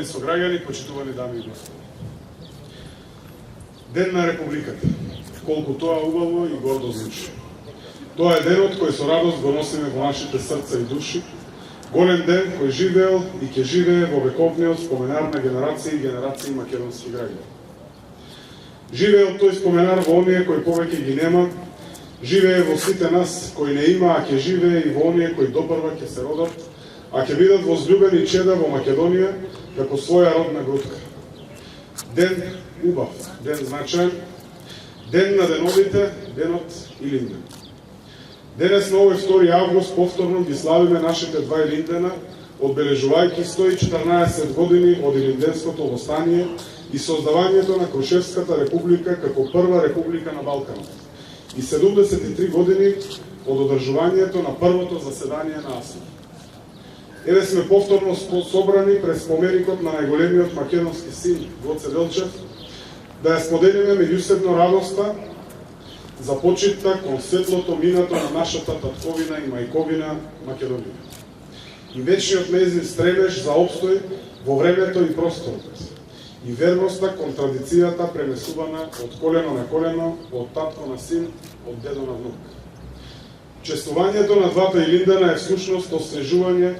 Сограѓани, почитувани дами и господи. Ден на Републиката. Колку тоа убаво и гордо звучи. Тоа е денот кој со радост го носиме во нашите срца и души. Голем ден кој живеел и ќе живее во вековниот споменар на генерации и генерации македонски граѓани. Живеел тој споменар во оние кои повеќе ги нема, живее во сите нас кои не има, а ќе живее и во оние кои допрва ќе се родат, а ќе бидат возлюбени чеда во Македонија како своја родна грудка. Ден убав, ден значаен, ден на деновите, денот Илинден. Денес на овој 2 август повторно ги славиме нашите два Илиндена, одбележувајќи 114 години од Илинденското востание и создавањето на Крушевската република како прва република на Балканот и 73 години од одржувањето на првото заседание на АСН. Еве сме повторно собрани пред споменикот на најголемиот македонски син Гоце Делчев да ја споделиме меѓусебно радоста за почитта кон светлото минато на нашата татковина и мајковина Македонија. И вечниот нејзин стремеж за опстој во времето и просторот. И верноста кон традицијата пренесувана од колено на колено, од татко на син, од дедо на внук. Честувањето на двата Илиндена е всушност освежување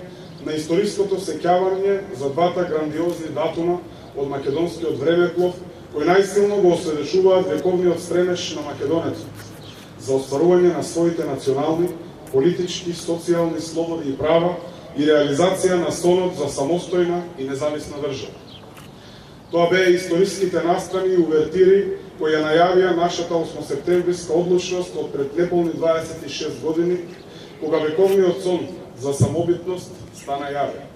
на историското сеќавање за двата грандиозни датума од македонскиот времеплов, кои најсилно го осведочуваат вековниот стремеж на македонецот за остварување на своите национални, политички, социјални слободи и права и реализација на сонот за самостојна и независна држава. Тоа беа историските настрани и увертири кои ја најавија нашата 8 септемвриска одлучност од пред неполни 26 години, кога вековниот сон за самобитност стана јавен.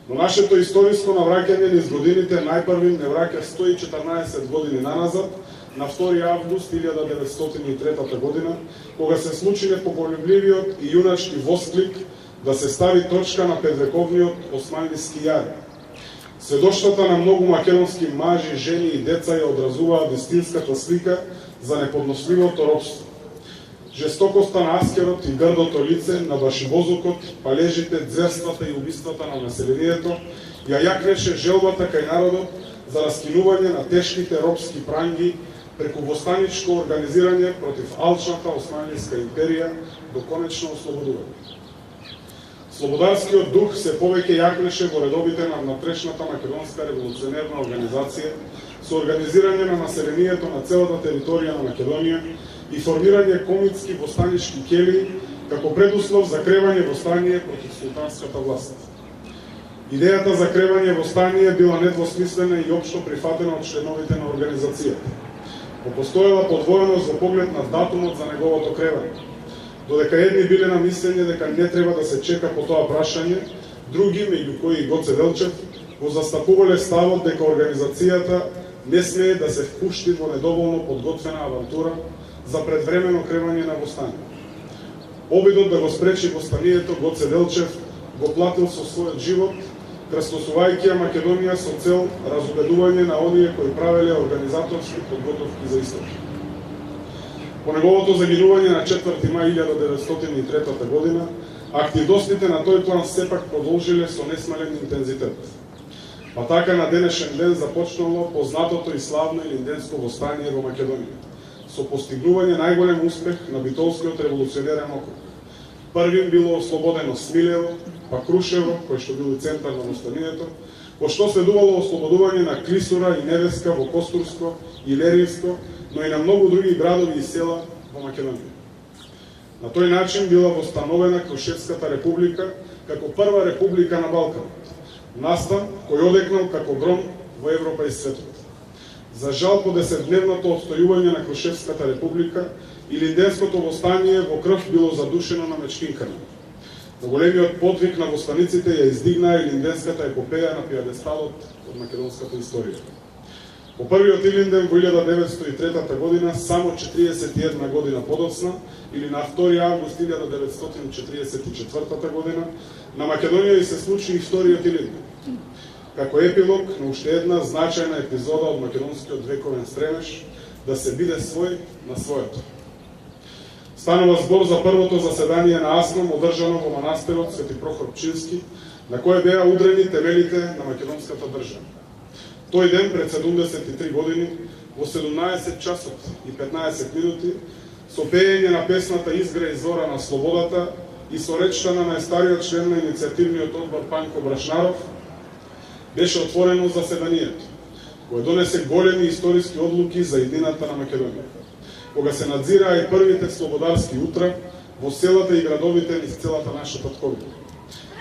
Но нашето историско навраќање низ годините најпрвим не враќа 114 години наназад, на 2 август 1903 година, кога се случи непоколебливиот и јуначки восклик да се стави точка на петвековниот османлиски јар. Сведоштвата на многу македонски мажи, жени и деца ја одразуваат вистинската слика за неподносливото робство. Жестокоста на аскерот и грдото лице на башибозукот, палежите, дзерствата и убиствата на населението ја јакнеше желбата кај народот за раскинување на тешките робски пранги преку востаничко организирање против алчната османлиска империја до конечно ослободување. Слободарскиот дух се повеќе јакнеше во редовите на внатрешната македонска револуционерна организација со организирање на населението на целата територија на Македонија и формирање комитски востанички кели како предуслов за кревање востание против султанската власт. Идејата за кревање востание била недвосмислена и општо прифатена од членовите на организацијата. Постоела подвоеност во поглед на датумот за неговото кревање. Додека едни биле на мислење дека не треба да се чека по тоа прашање, други, меѓу кои и Гоце Делчев, го застапувале ставот дека организацијата не смее да се впушти во недоволно подготвена авантура за предвремено кревање на востание. Обидот да го спречи востанието Гоце Делчев го платил со својот живот, крстосувајќи ја Македонија со цел разубедување на оние кои правеле организаторски подготовки за истото. По неговото загинување на 4 мај 1903 година, активностите на тој план сепак продолжиле со несмален интензитет. Па така на денешен ден започнало познатото и славно Илинденско востание во Македонија, со постигнување најголем успех на битолскиот револуционерен округ. Првим било ослободено Смилево, па Крушево, кој што бил центар на востанието, по што следувало ослободување на Клисура и Невеска во Костурско и Леринско, но и на многу други градови и села во Македонија. На тој начин била востановена Крушевската република како прва република на Балканот, настан кој одекнал како гром во Европа и светот. За жал, по 10-дневното отстојување на Крушевската република, Илинденското востание во крв било задушено на мечкинкана. Но големиот подвиг на востаниците ја издигнаа Илинденската епопеја на пиадесталот од македонската историја. По првиот Илинден во 1903 година, само 41 година подоцна, или на 2 август 1944 година, на Македонија и се случи и вториот Илинден, како епилог на уште една значајна епизода од македонскиот вековен стремеж да се биде свој на своето. Станува збор за првото заседание на АСНОМ одржано во манастирот Свети Прохор Пчински на кој беа удрени темелите на македонската држава. Тој ден пред 73 години, во 17 часот и 15 минути, со пеење на песната Изгреј зора на слободата и со речта на најстариот член на иницијативниот одбор Панко Брашнаров, беше отворено заседанието, кој донесе големи историски одлуки за иднината на Македонија, кога се надзираа и првите слободарски утра во селата и градовите низ целата наша татковина,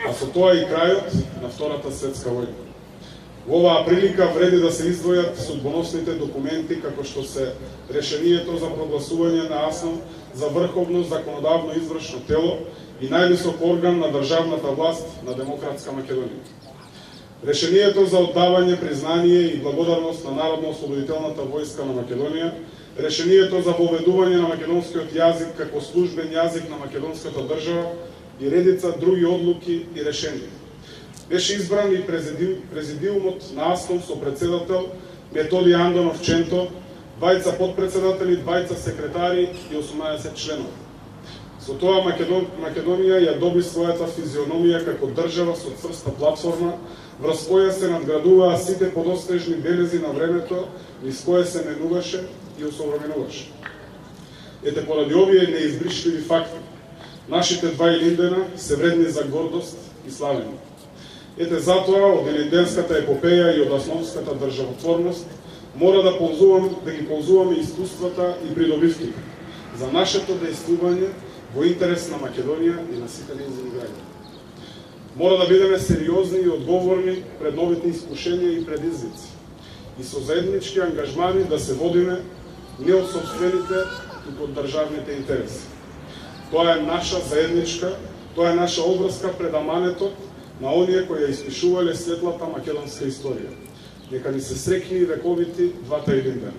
а со тоа и крајот на Втората светска војна. Во оваа прилика вреди да се издвојат судбоносните документи како што се решението за прогласување на АСН за врховно законодавно извршно тело и највисок орган на државната власт на Демократска Македонија. Решението за оддавање признание и благодарност на Народно-ослободителната војска на Македонија, решението за воведување на македонскиот јазик како службен јазик на македонската држава и редица други одлуки и решенија. Беше избран и президиумот на АСТОМ со председател Методи Андонов Ченто, двајца подпредседатели, двајца секретари и 18 членови. Со тоа Македонија ја доби својата физиономија како држава со цврста платформа, врз која се надградуваа сите подостежни белези на времето, низ кое се менуваше и усовременуваше. Ете, поради овие неизбришливи факти, нашите два Илиндена се вредни за гордост и славење. Ете, затоа од илинденската епопеја и од асновската државотворност мора да ги ползуваме искуствата и придобивките за нашето дејствување во интерес на Македонија и на сите нејзини граѓани. Мора да бидеме сериозни и одговорни пред новите искушенија и предизвици и со заеднички ангажмани да се водиме не од сопствените, туку од државните интереси. Тоа е наша заедничка, тоа е наша обврска пред аманетот на оние кои ја испишувале светлата македонска историја. Нека ни се срекни вековити двата Илиндена.